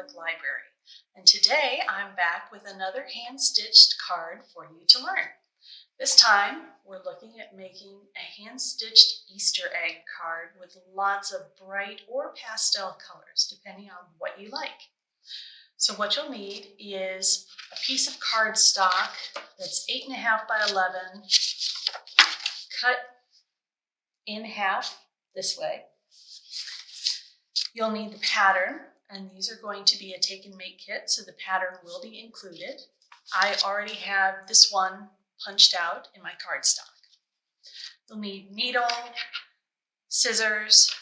Public Library. And today I'm back with another hand-stitched card for you to learn. This time we're looking at making a hand-stitched Easter egg card with lots of bright or pastel colors, depending on what you like. So what you'll need is a piece of cardstock that's 8.5 by 11, cut in half this way. You'll need the pattern, and these are going to be a take and make kit, so the pattern will be included. I already have this one punched out in my cardstock. You'll need needle, scissors,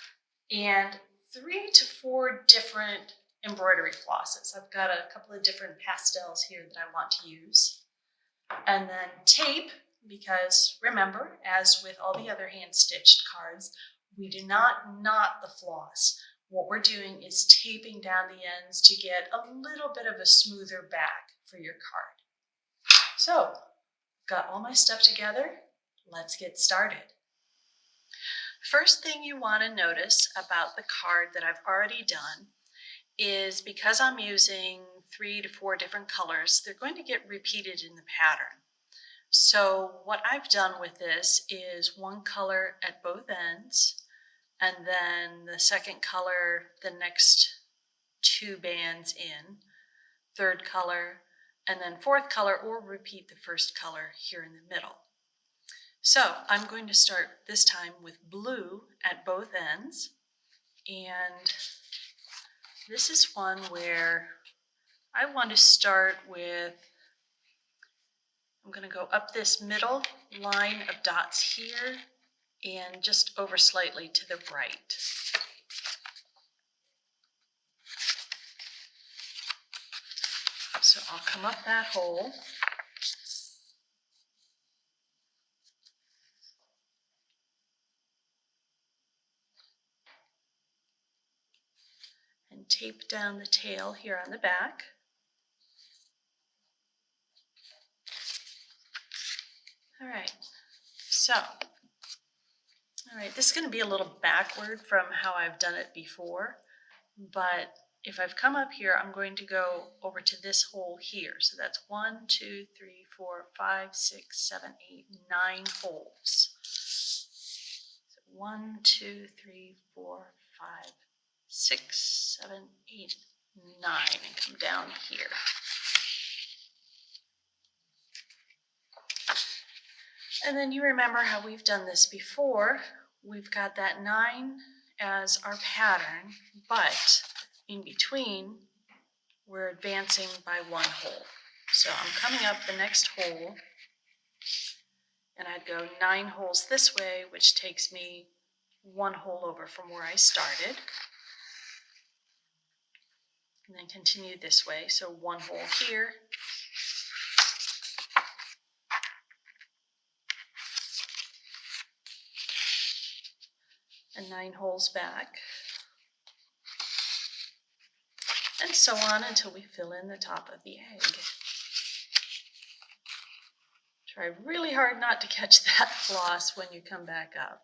and 3 to 4 different embroidery flosses. I've got a couple of different pastels here that I want to use. And then tape, because remember, as with all the other hand-stitched cards, we do not knot the floss. What we're doing is taping down the ends to get a little bit of a smoother back for your card. So, got all my stuff together. Let's get started. First thing you want to notice about the card that I've already done is because I'm using 3 to 4 different colors, they're going to get repeated in the pattern. So what I've done with this is one color at both ends, and then the second color the next 2 bands in, third color, and then fourth color, or repeat the first color here in the middle. So I'm going to start this time with blue at both ends, and this is one where I want to start with, I'm going to go up this middle line of dots here and just over slightly to the right. So I'll come up that hole. And tape down the tail here on the back. All right, so, this is going to be a little backward from how I've done it before, but if I've come up here, I'm going to go over to this hole here. So that's 1, 2, 3, 4, 5, 6, 7, 8, 9 holes. So 1, 2, 3, 4, 5, 6, 7, 8, 9, and come down here. And then you remember how we've done this before. We've got that 9 as our pattern, but in between, we're advancing by 1 hole. So I'm coming up the next hole, and I'd go 9 holes this way, which takes me 1 hole over from where I started. And then continue this way, so 1 hole here, and 9 holes back, and so on until we fill in the top of the egg. Try really hard not to catch that floss when you come back up.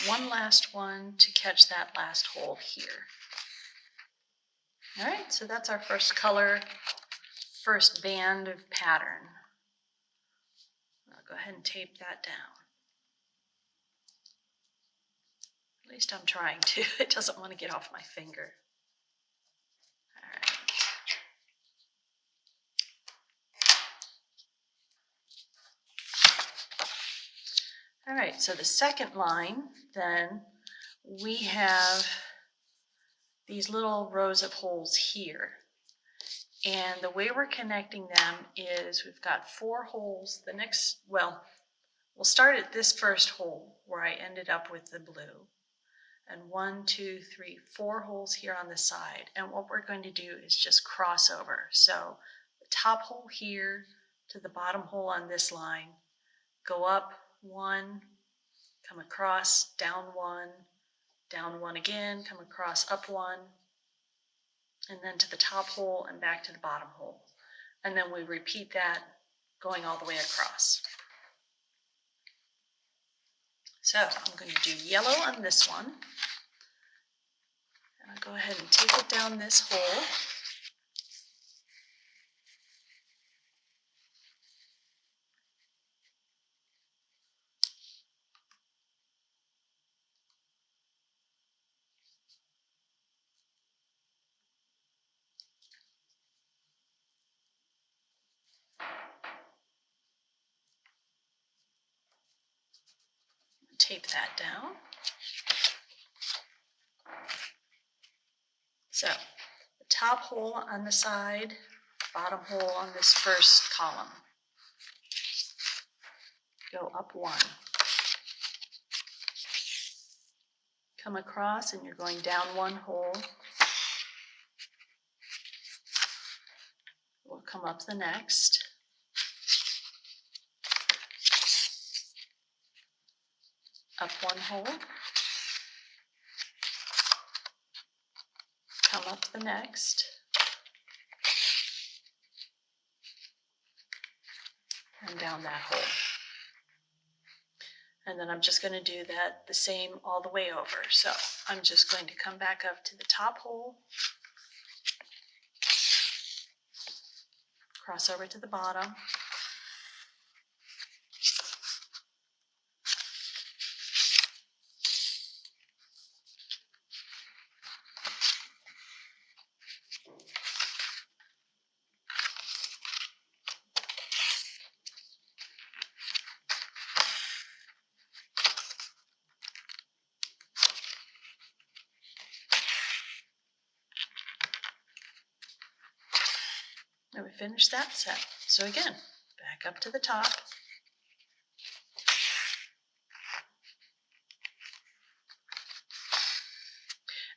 One last one to catch that last hole here. All right, so that's our first color, first band of pattern. I'll go ahead and tape that down. At least I'm trying to. It doesn't want to get off my finger. All right. All right, so the second line, then we have these little rows of holes here. And the way we're connecting them is we've got 4 holes. The next, well, we'll start at this first hole where I ended up with the blue. And 1, 2, 3, 4 holes here on the side. And what we're going to do is just cross over. So the top hole here to the bottom hole on this line, go up 1, come across, down 1 again, come across, up 1, and then to the top hole and back to the bottom hole. And then we repeat that going all the way across. So I'm going to do yellow on this one. And I'll go ahead and take it down this hole. Tape that down. So the top hole on the side, bottom hole on this first column. Go up 1. Come across and you're going down 1 hole. We'll come up the next. Up 1 hole. Come up the next. And down that hole. And then I'm just going to do that the same all the way over. So I'm just going to come back up to the top hole, cross over to the bottom, and we finish that set. So again, back up to the top.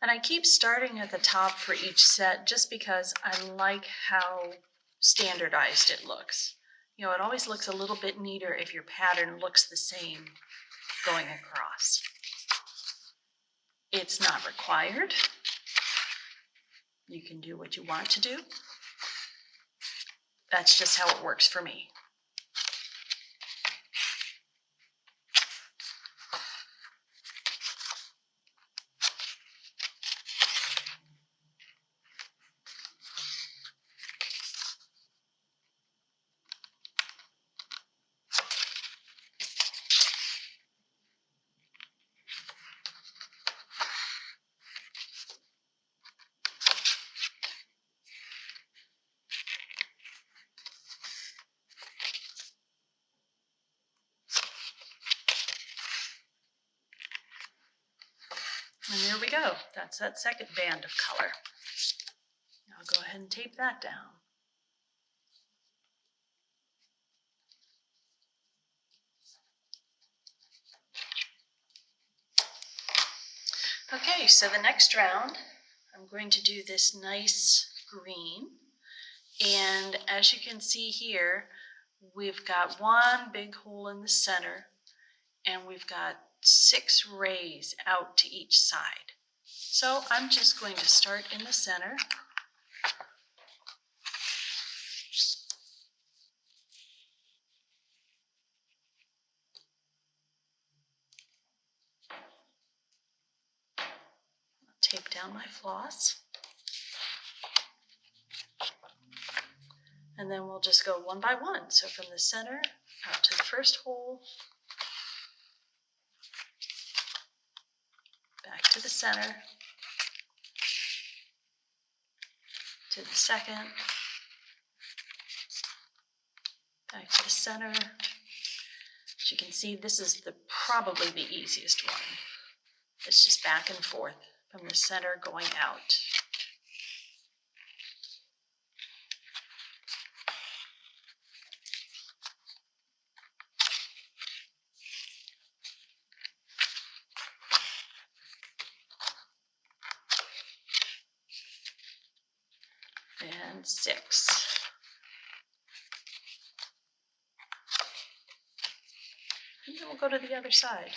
And I keep starting at the top for each set just because I like how standardized it looks. You know, it always looks a little bit neater if your pattern looks the same going across. It's not required. You can do what you want to do. That's just how it works for me. And there we go. That's that second band of color. I'll go ahead and tape that down. Okay, so the next round, I'm going to do this nice green. And as you can see here, we've got 1 big hole in the center, and we've got 6 rays out to each side. So I'm just going to start in the center. Tape down my floss. And then we'll just go 1 by 1. So from the center out to the first hole, back to the center, to the second, back to the center, As you can see, this is probably the easiest one. It's just back and forth from the center going out. And 6. And then we'll go to the other side.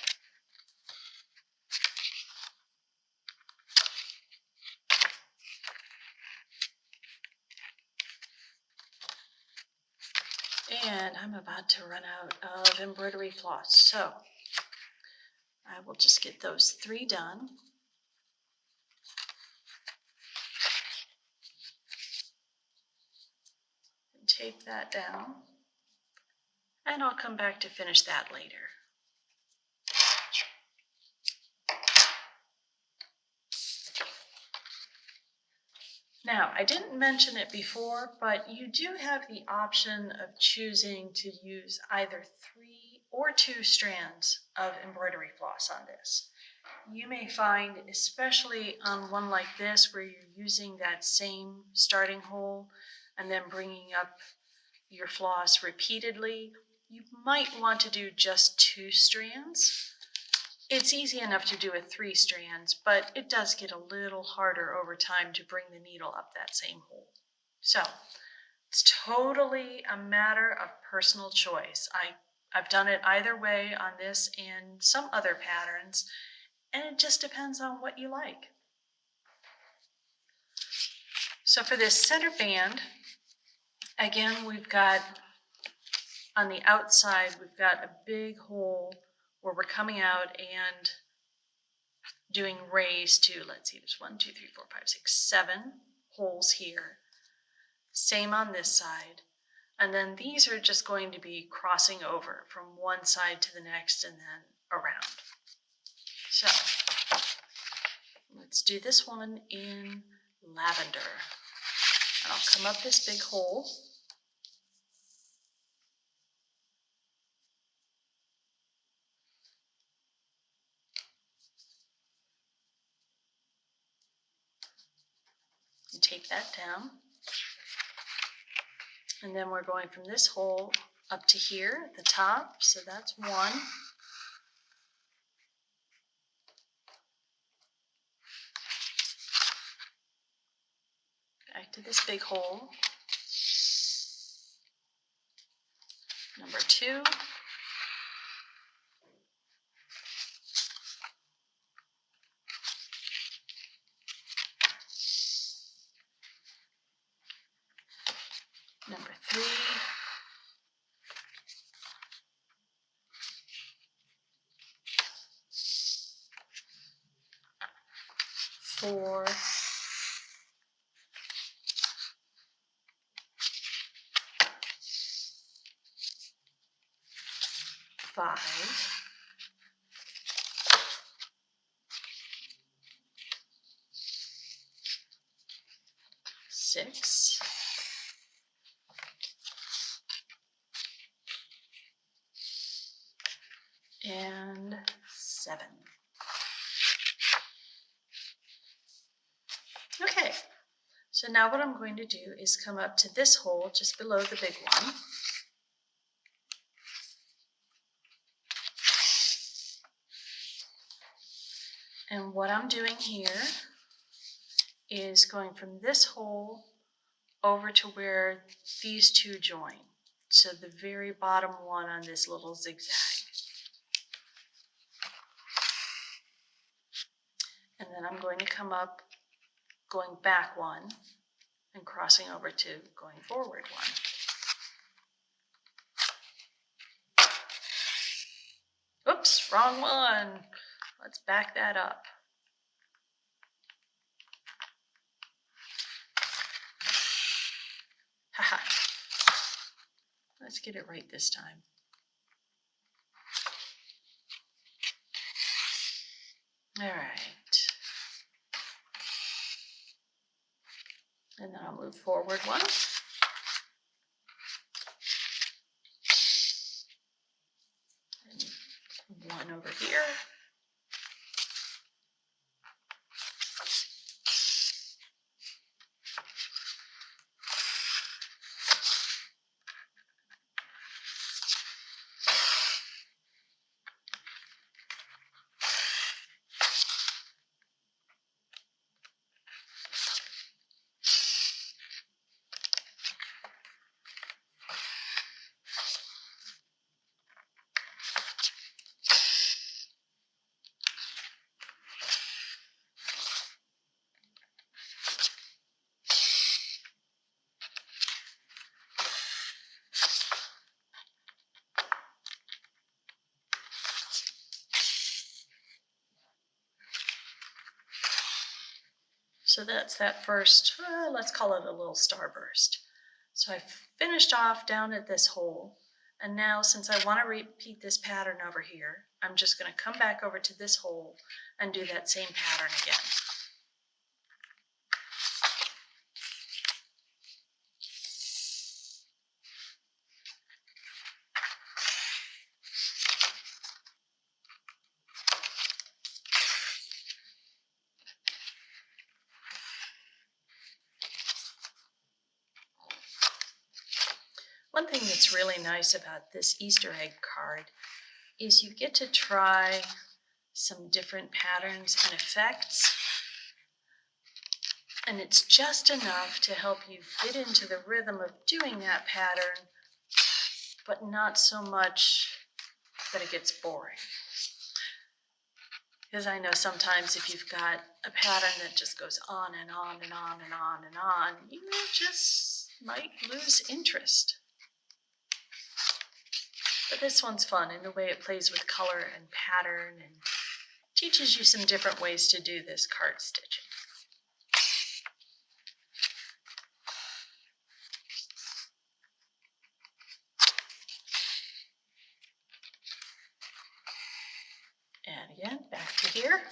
And I'm about to run out of embroidery floss, so I will just get those 3 done. And tape that down. And I'll come back to finish that later. Now, I didn't mention it before, but you do have the option of choosing to use either 3 or 2 strands of embroidery floss on this. You may find, especially on one like this, where you're using that same starting hole and then bringing up your floss repeatedly, you might want to do just 2 strands. It's easy enough to do with 3 strands, but it does get a little harder over time to bring the needle up that same hole. So it's totally a matter of personal choice. I've done it either way on this and some other patterns, and it just depends on what you like. So for this center band, again, we've got on the outside, we've got a big hole where we're coming out and doing rays to, let's see, there's 1, 2, 3, 4, 5, 6, 7 holes here. Same on this side. And then these are just going to be crossing over from one side to the next and then around. So let's do this one in lavender. And I'll come up this big hole. And tape that down. And then we're going from this hole up to here at the top. So that's 1. Back to this big hole. Number 2. Number 3. 4. 5. Six. And 7. Okay, so now what I'm going to do is come up to this hole just below the big one. And what I'm doing here is going from this hole over to where these 2 join. So the very bottom one on this little zigzag. And then I'm going to come up, going back 1, and crossing over to going forward 1. Oops, wrong one. Let's back that up. Haha. Let's get it right this time. All right. And then I'll move forward 1. even over here. So that's that first, let's call it a little starburst. So I finished off down at this hole, and now since I want to repeat this pattern over here, I'm just going to come back over to this hole and do that same pattern again. One thing that's really nice about this Easter egg card is you get to try some different patterns and effects, and it's just enough to help you fit into the rhythm of doing that pattern, but not so much that it gets boring. Because I know sometimes if you've got a pattern that just goes on and on and on and on and on, you just might lose interest. But this one's fun in the way it plays with color and pattern and teaches you some different ways to do this card stitching. And again, back to here.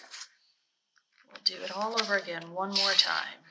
We'll do it all over again one more time.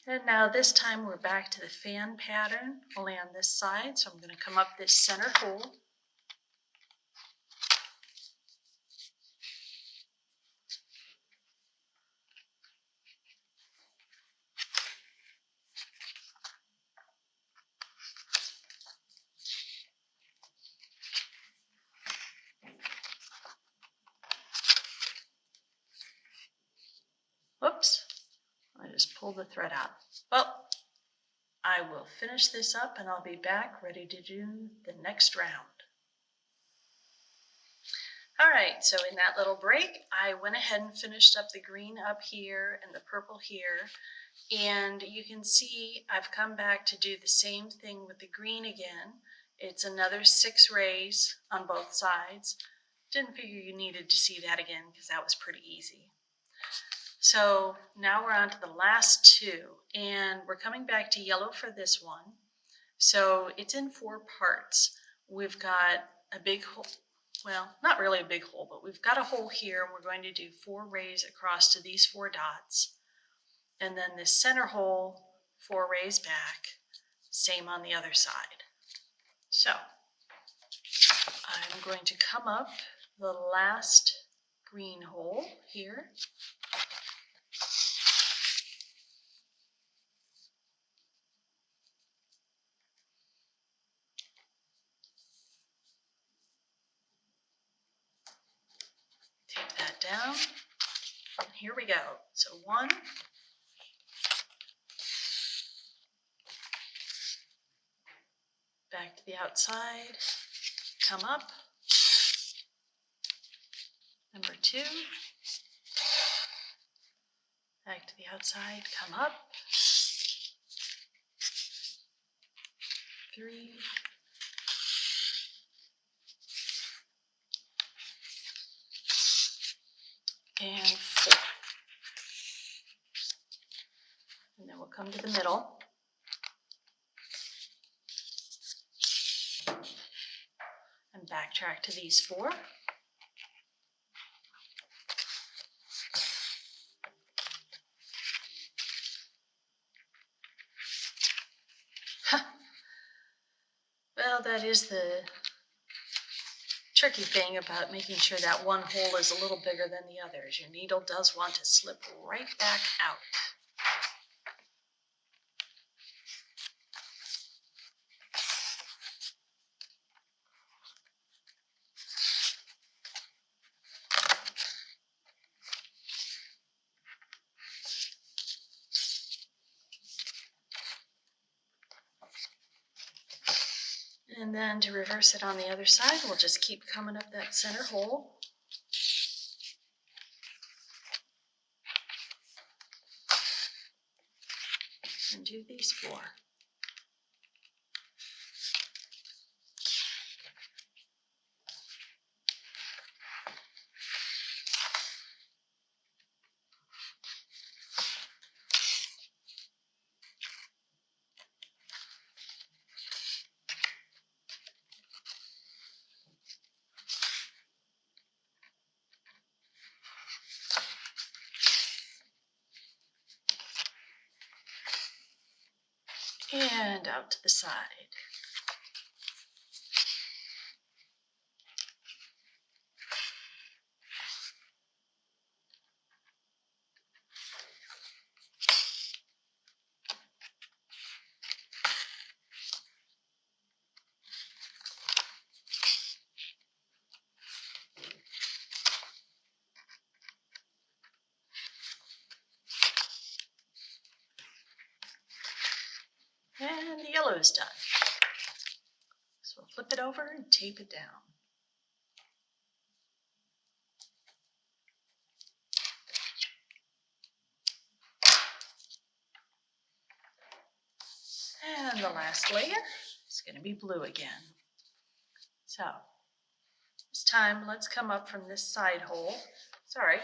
And now this time we're back to the fan pattern, only on this side. So I'm going to come up this center hole. Whoops, I just pulled the thread out. Well, I will finish this up and I'll be back ready to do the next round. All right, so in that little break, I went ahead and finished up the green up here and the purple here. And you can see I've come back to do the same thing with the green again. It's another 6 rays on both sides. Didn't figure you needed to see that again because that was pretty easy. So now we're on to the last 2, and we're coming back to yellow for this one. So it's in 4 parts. We've got a big hole, well, not really a big hole, but we've got a hole here, and we're going to do 4 rays across to these 4 dots. And then this center hole, 4 rays back, same on the other side. So I'm going to come up the last green hole here. Take that down. And here we go. So one. Back to the outside. Come up. Number 2. Back to the outside. Come up. 3. And 4. And then we'll come to the middle. And backtrack to these 4. Well, that is the tricky thing about making sure that one hole is a little bigger than the others. Your needle does want to slip right back out. And then to reverse it on the other side, we'll just keep coming up that center hole. And do these 4. And out to the side. And the yellow is done. So we'll flip it over and tape it down. And the last layer is going to be blue again. So this time, let's come up from this side hole. Sorry,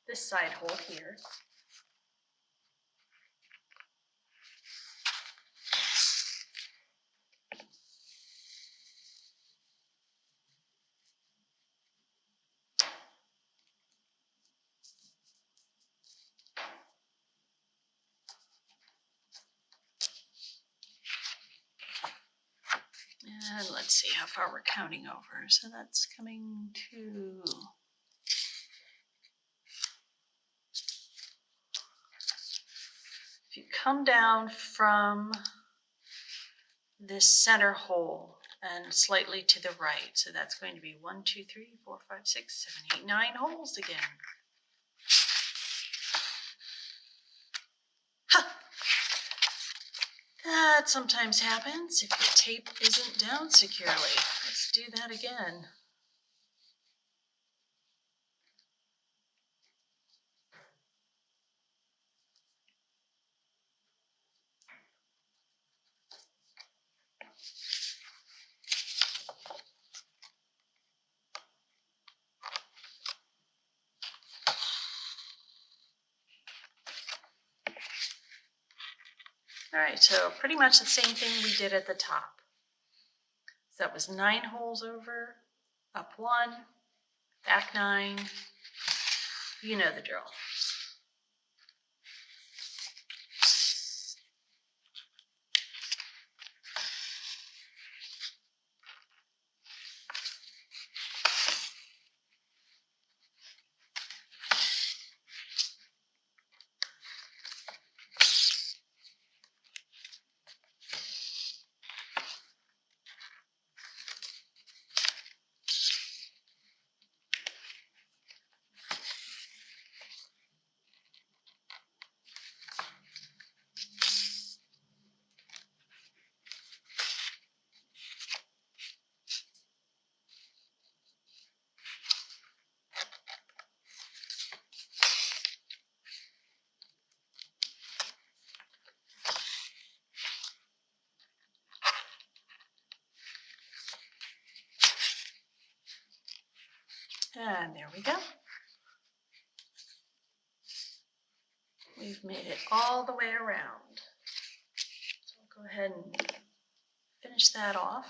this side hole here. And let's see how far we're counting over. So that's coming to if you come down from this center hole and slightly to the right, so that's going to be 1, 2, 3, 4, 5, 6, 7, 8, 9 holes again. Huh. That sometimes happens if the tape isn't down securely. Let's do that again. All right, so pretty much the same thing we did at the top. So that was 9 holes over, up 1, back 9. You know the drill. And there we go. We've made it all the way around. So I'll go ahead and finish that off.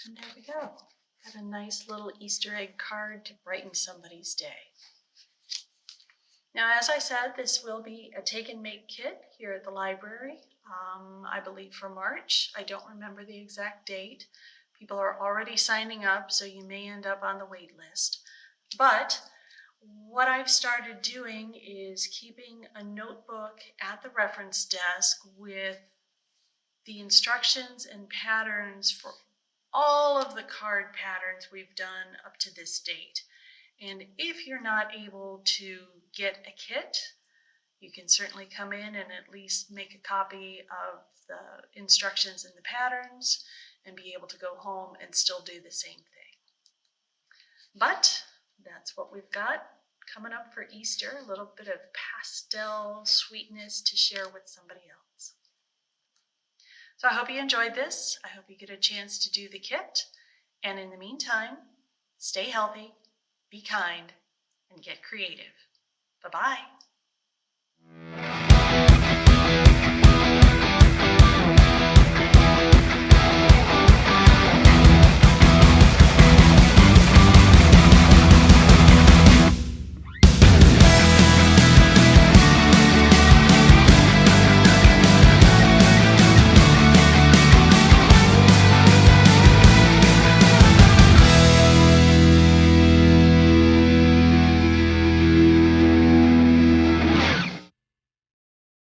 And there we go. Got a nice little Easter egg card to brighten somebody's day. Now, as I said, this will be a take and make kit here at the library, I believe for March. I don't remember the exact date. People are already signing up, so you may end up on the wait list. But what I've started doing is keeping a notebook at the reference desk with the instructions and patterns for all of the card patterns we've done up to this date. And if you're not able to get a kit, you can certainly come in and at least make a copy of the instructions and the patterns and be able to go home and still do the same thing. But that's what we've got coming up for Easter, a little bit of pastel sweetness to share with somebody else. So I hope you enjoyed this. I hope you get a chance to do the kit. And in the meantime, stay healthy, be kind, and get creative. Bye-bye.